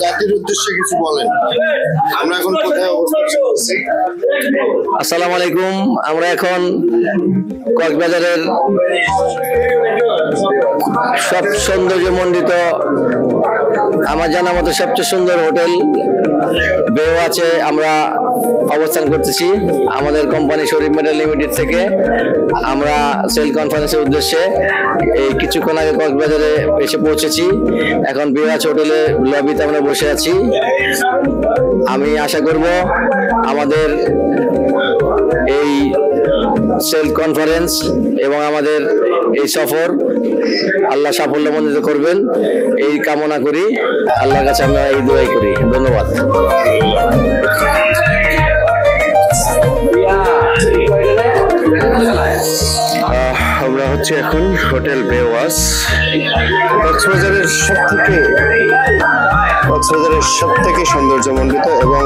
জাতির উদ্দেশ্যে কিছু বলেন। আমরা এখন কোথায় অবস্থান করছি? আসসালামু আলাইকুম। আমরা এখন কক্সবাজারের সব সৌন্দর্যমণ্ডিত, আমার জানা মতো সবচেয়ে সুন্দর হোটেল বেও আছে আমরা অবস্থান করতেছি। আমাদের কোম্পানি শরীফ মেটাল লিমিটেড থেকে আমরা সেল কনফারেন্সের উদ্দেশ্যে এই কিছুক্ষণ আগে কক্সবাজারে এসে পৌঁছেছি। এখন বেওয়াচ হোটেলের লবিতে আমরা বসে আছি। আমি আশা করব আমাদের এই সেল কনফারেন্স এবং আমাদের এই সফর আল্লাহ সাফল্যমণ্ডিত করবেন এই কামনা করি। আল্লাহর কাছে আমরা এই দোয়াই করি। ধন্যবাদ। আমরা হচ্ছে এখন হোটেল বেওয়াচ, কক্সবাজারের সব থেকে সৌন্দর্যমণ্ডিত এবং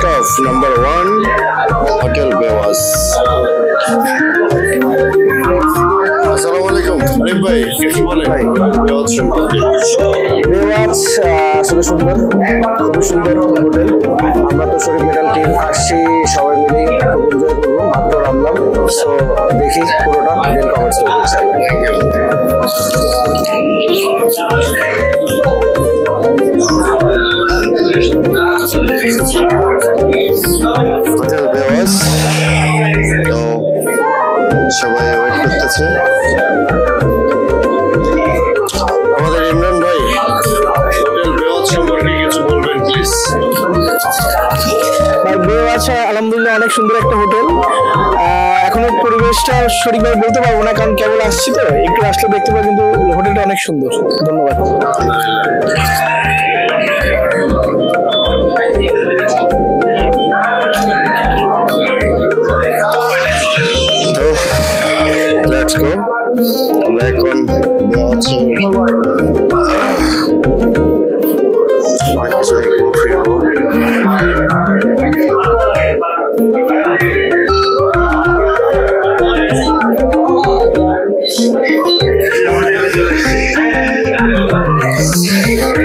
টপ নাম্বার 1 হোটেল বেওয়াচ। আসসালামু আলাইকুম আরিফ ভাই, কিছু বলেন বেওয়াচ সম্পর্কে। বেওয়াচ আসলে সুন্দর, খুবই সুন্দর হোটেল। আমরা তো শরীফ মেটাল টিম আসছি, সবাই মিলে খুব এনজয় করবো। মাত্র নামলাম, সো দেখি পুরোটা দেন কভার করবো। হোটেল বেওয়াচ তো সবাই ওয়েট করতেছে। আমাদের ইমরান ভাই, হোটেল বেওয়াচ সম্পর্কে কিছু বলবেন প্লিজ। বেওয়াচ আলহামদুলিল্লাহ অনেক সুন্দর একটা হোটেল। এখনো পরিবেশটা সঠিকভাবে বলতে পারবো না, কারণ কেবল আসছি তো, একটু আসলে দেখতে পাবো, কিন্তু হোটেলটা অনেক সুন্দর। ধন্যবাদ। তো লেটস গো। আমরা এখন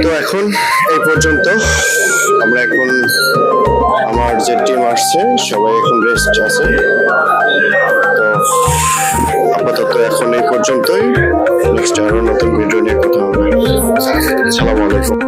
তো এখন এই পর্যন্ত। আমরা এখন আমার যে টিম আসছে সবাই এখন রেস্ট আছে। তো আপাতত এখন এই পর্যন্তই। নেক্সট আরো নতুন ভিডিও নিয়ে কথা হবে। আসসালামু আলাইকুম।